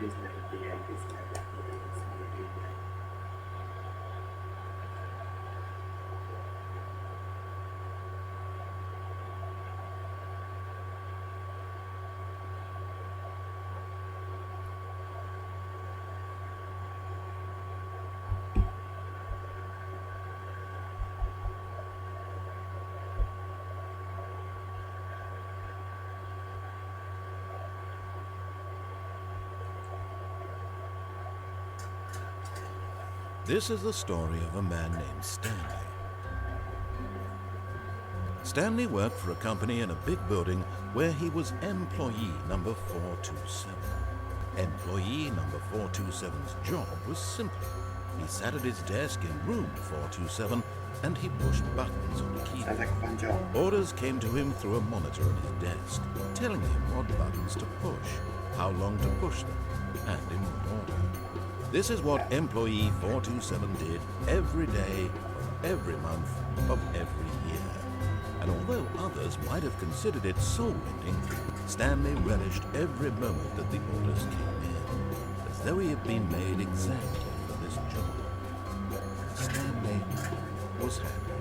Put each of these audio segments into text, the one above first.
is never the end, is never the end, is never the end. This is the story of a man named Stanley. Stanley worked for a company in a big building where he was employee number 427. Employee number 427's job was simple. He sat at his desk in room 427 and he pushed buttons on the keyboard. Sounds like a fun job. Orders came to him through a monitor on his desk, telling him what buttons to push, how long to push them, and in what order. This is what employee 427 did every day of every month of every year. And although others might have considered it soul-rending, Stanley relished every moment that the orders came in, as though he had been made exactly for this job. Stanley was happy.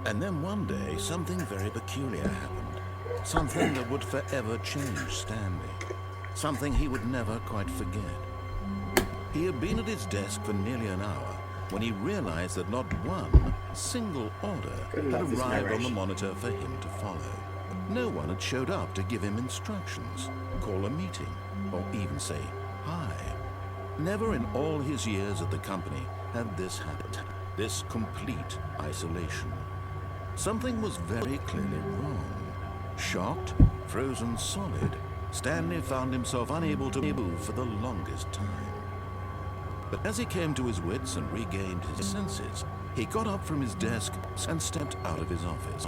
And then one day, something very peculiar happened. Something that would forever change Stanley. Something he would never quite forget. He had been at his desk for nearly an hour when he realized that not one single order had arrived on the monitor for him to follow. No one had showed up to give him instructions, call a meeting, or even say hi. Never in all his years at the company had this happened, this complete isolation. Something was very clearly wrong. Shocked, frozen solid, Stanley found himself unable to move for the longest time. But as he came to his wits and regained his senses, he got up from his desk and stepped out of his office.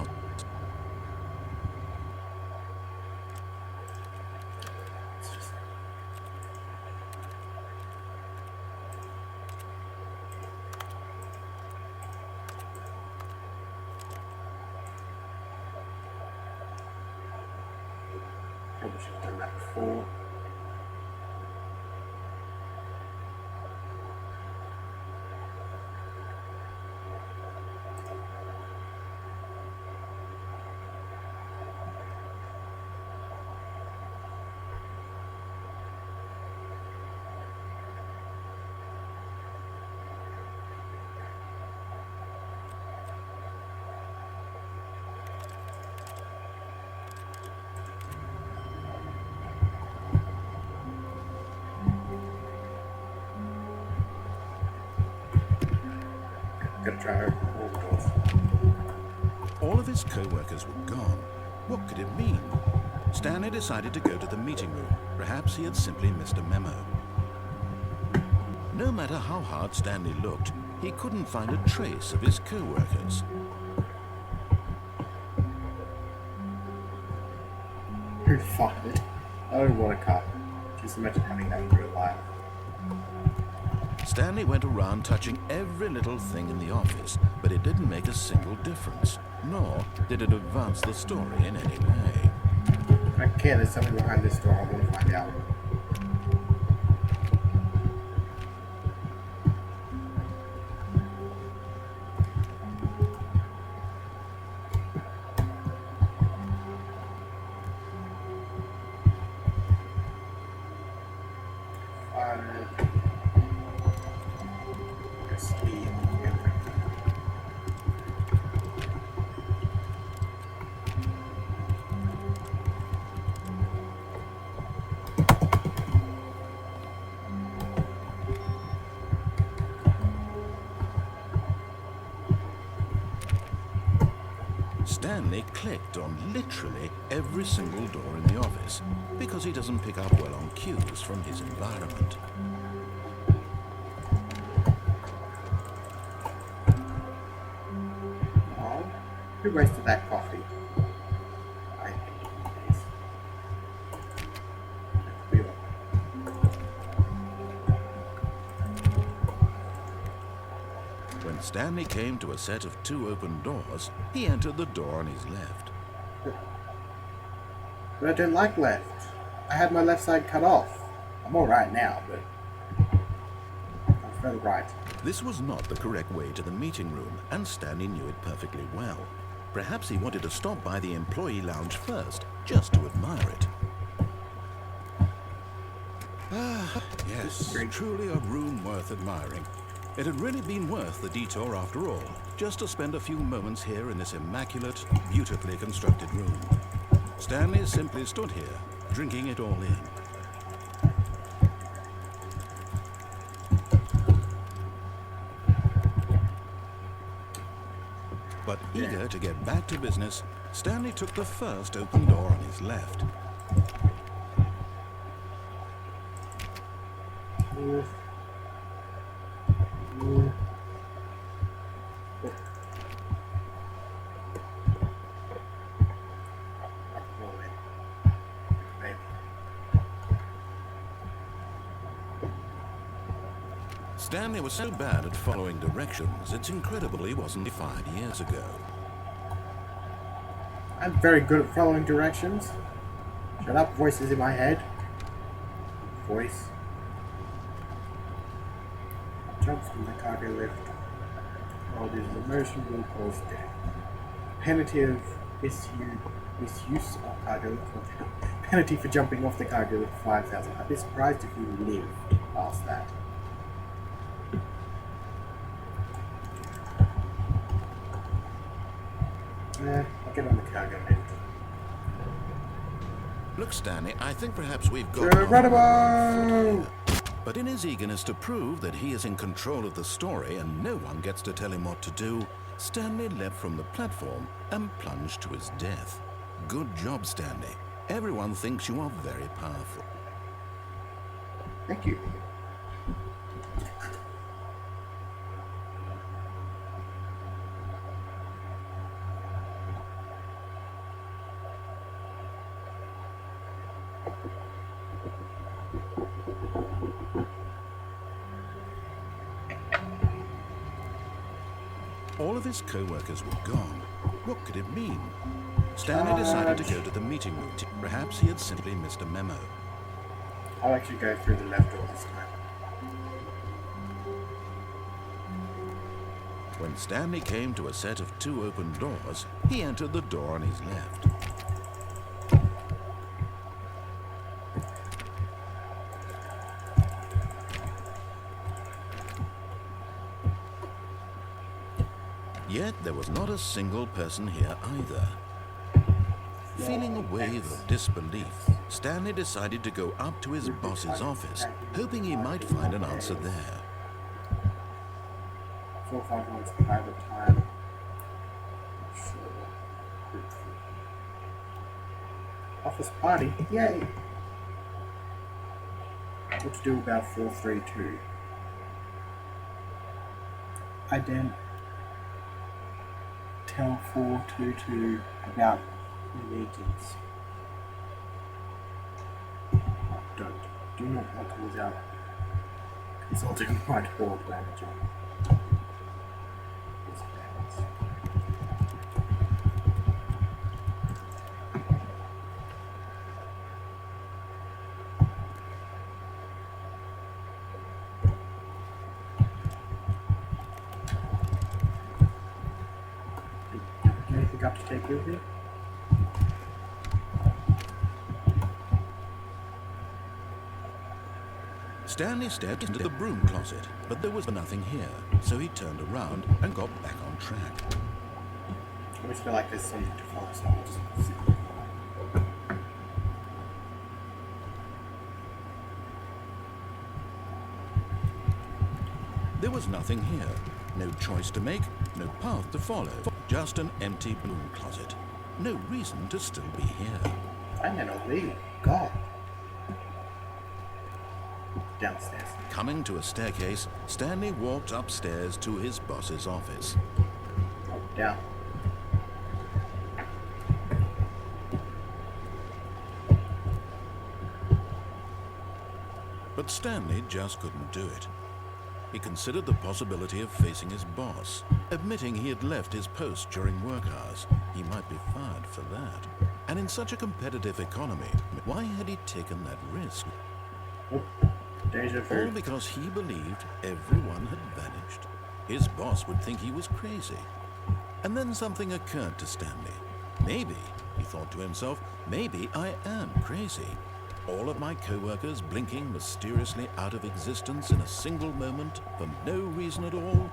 Probably should have done that before. Gotta try to open all the doors. All of his co-workers were gone. What could it mean? Stanley decided to go to the meeting room. Perhaps he had simply missed a memo. No matter how hard Stanley looked, he couldn't find a trace of his co-workers. Who fired? Oh, what a cut. Just imagine having that in real life. Stanley went around touching every little thing in the office, but it didn't make a single difference, nor did it advance the story in any way. Okay, there's something behind this door I want to find out. Stanley clicked on literally every single door in the office because he doesn't pick up well on cues from his environment. Oh, who wasted that coffee? I hate this. When Stanley came to a set of 2 open doors, he entered the door on his left. But I don't like left. I had my left side cut off. I'm alright now, but I felt right. This was not the correct way to the meeting room, and Stanley knew it perfectly well. Perhaps he wanted to stop by the employee lounge first, just to admire it. Yes, truly a room worth admiring. It had really been worth the detour after all, just to spend a few moments here in this immaculate, beautifully constructed room. Stanley simply stood here, drinking it all in. But eager to get back to business, Stanley took the first open door on his left. Stanley was so bad at following directions, it's incredible he wasn't 5 years ago. I'm very good at following directions. Shut up, voices in my head. Voice. Jump from the cargo lift. While this immersion will cause death. Penalty of misuse of cargo lift. Penalty for jumping off the cargo lift 5,000. I'd be surprised if you lived past that. I'll get on the cargo lift. Look, Stanley, I think perhaps we've got... Geronimo! But in his eagerness to prove that he is in control of the story and no one gets to tell him what to do, Stanley leapt from the platform and plunged to his death. Good job, Stanley. Everyone thinks you are very powerful. Thank you. All of his co-workers were gone. What could it mean? Stanley decided to go to the meeting room. Perhaps he had simply missed a memo. I'll actually go through the left door this time. When Stanley came to a set of 2 open doors, he entered the door on his left. Yet there was not a single person here either. Feeling a wave of disbelief, Stanley decided to go up to his boss's office, hoping he might find an answer there. 4 or 5 minutes private time. Office party? Yay! What to do about 432? I didn't tell 422 about the meetings. Do not want to without consulting my board manager. Anything up to take with me? Stanley stepped into the broom closet, but there was nothing here, so he turned around and got back on track. I always feel like there's something to focus on. Just sit. There was nothing here. No choice to make, no path to follow. Just an empty broom closet. No reason to still be here. I'm gonna leave. God. Downstairs. Coming to a staircase, Stanley walked upstairs to his boss's office. Down. But Stanley just couldn't do it. He considered the possibility of facing his boss, admitting he had left his post during work hours. He might be fired for that. And in such a competitive economy, why had he taken that risk? Oh, deja vu. All because he believed everyone had vanished. His boss would think he was crazy. And then something occurred to Stanley. Maybe, he thought to himself, maybe I am crazy. All of my co-workers blinking mysteriously out of existence in a single moment for no reason at all.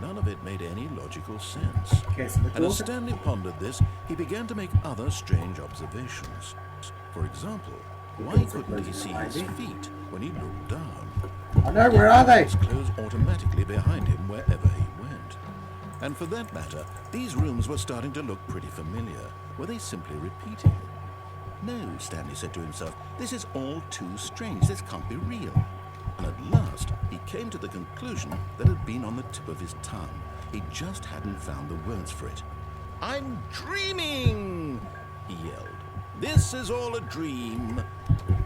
None of it made any logical sense. Okay, so And as Stanley pondered this, he began to make other strange observations. For example, why couldn't he see his feet when he looked down? Oh no, where are they? Doors closed automatically behind him wherever he went. And for that matter, these rooms were starting to look pretty familiar. Were they simply repeating? No, Stanley said to himself, this is all too strange. This can't be real. And at last, he came to the conclusion that had been on the tip of his tongue. He just hadn't found the words for it. I'm dreaming, he yelled. This is all a dream.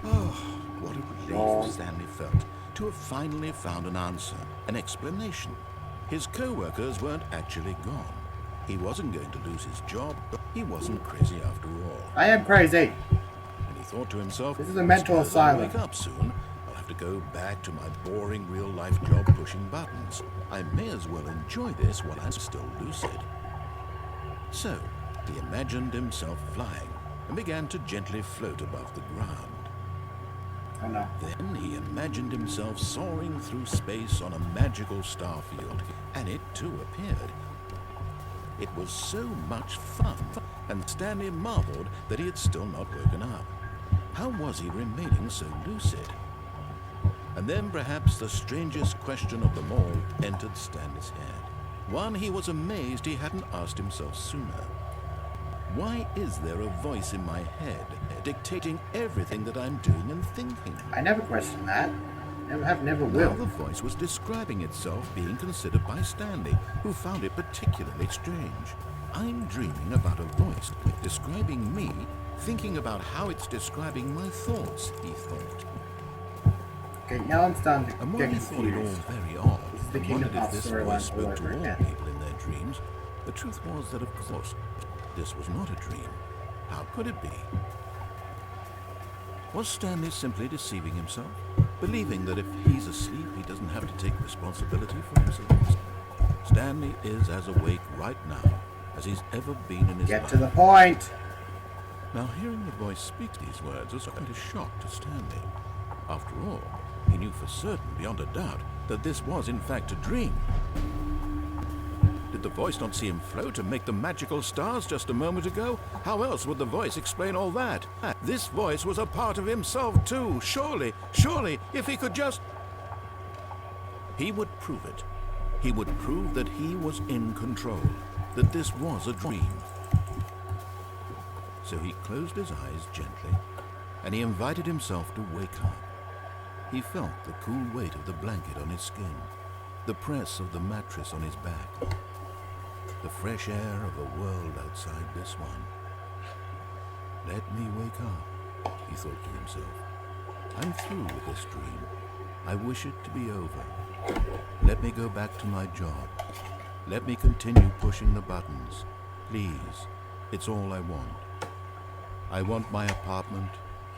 Oh, what a relief Stanley felt to have finally found an answer, an explanation. His co-workers weren't actually gone. He wasn't going to lose his job. He wasn't crazy after all. I am crazy. And he thought to himself, this is a mental as I asylum. wake up soon, I'll have to go back to my boring real-life job pushing buttons. I may as well enjoy this while I'm still lucid. So, he imagined himself flying and began to gently float above the ground. Oh no. Then he imagined himself soaring through space on a magical star field, and it too appeared. It was so much fun, and Stanley marveled that he had still not woken up. How was he remaining so lucid? And then perhaps the strangest question of them all entered Stanley's head. One he was amazed he hadn't asked himself sooner. Why is there a voice in my head dictating everything that I'm doing and thinking? I never questioned that. Never will. Now the voice was describing itself being considered by Stanley, who found it particularly strange. I'm dreaming about a voice describing me, thinking about how it's describing my thoughts, he thought. Okay, now I'm starting to And while get he thought it all confused. very odd, This is the and Kingdom wondered if Hearts this storyline voice all spoke to over all again. people in their dreams, the truth was that, of course, this was not a dream. How could it be? Was Stanley simply deceiving himself, believing that if he's asleep, he doesn't have to take responsibility for himself? Stanley is as awake right now as he's ever been in his life. Get to the point! Now, hearing the voice speak these words was quite a shock to Stanley. After all, he knew for certain, beyond a doubt, that this was in fact a dream. Did the voice not see him float and make the magical stars just a moment ago? How else would the voice explain all that? This voice was a part of himself too. Surely, if he could just... He would prove it. He would prove that he was in control, that this was a dream. So he closed his eyes gently, and he invited himself to wake up. He felt the cool weight of the blanket on his skin, the press of the mattress on his back, the fresh air of a world outside this one. Let me wake up, he thought to himself. I'm through with this dream. I wish it to be over. Let me go back to my job. Let me continue pushing the buttons. Please, it's all I want. I want my apartment,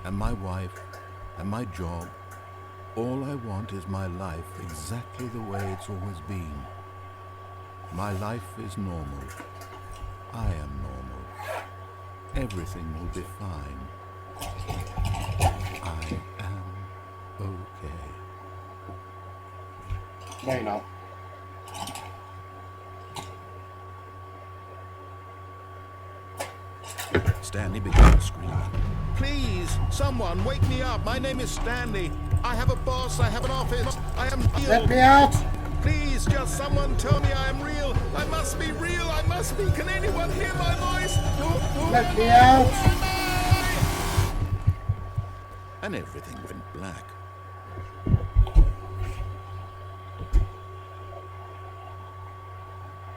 and my wife, and my job. All I want is my life exactly the way it's always been. My life is normal. I am normal. Everything will be fine. I am okay. No, you're not. Stanley began screaming. Please, someone, wake me up. My name is Stanley. I have a boss. I have an office. I am real. Let me out! Please, just someone tell me I am real. I must be real. I must be. Can anyone hear my voice? Let me out! And everything went black.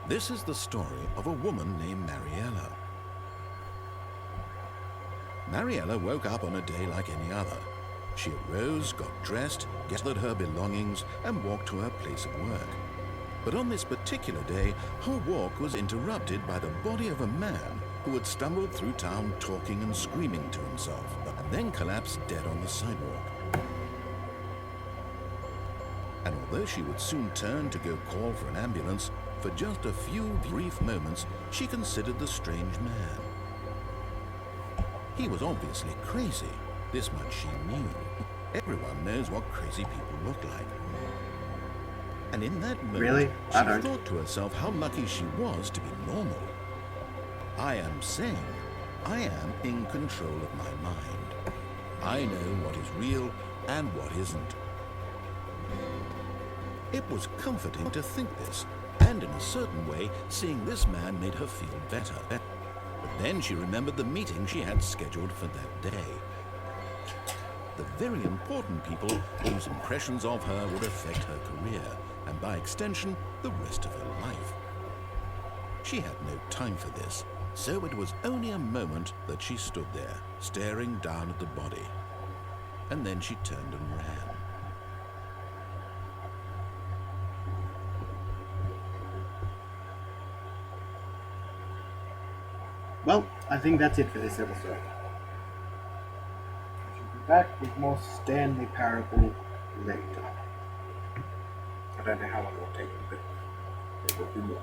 This is the story of a woman named Mariella. Mariella woke up on a day like any other. She arose, got dressed, gathered her belongings, and walked to her place of work. But on this particular day, her walk was interrupted by the body of a man who had stumbled through town talking and screaming to himself, and then collapsed dead on the sidewalk. And although she would soon turn to go call for an ambulance, for just a few brief moments she considered the strange man. He was obviously crazy, this much she knew. Everyone knows what crazy people look like. And in that moment, Really? she I don't. thought to herself how lucky she was to be normal. I am sane. I am in control of my mind. I know what is real and what isn't. It was comforting to think this, and in a certain way, seeing this man made her feel better. But then she remembered the meeting she had scheduled for that day. The very important people whose impressions of her would affect her career, and by extension, the rest of her life. She had no time for this, so it was only a moment that she stood there, staring down at the body. And then she turned and ran. Well, I think that's it for this episode. I shall be back with more Stanley Parable later. I don't know how long it will take, but there will be more.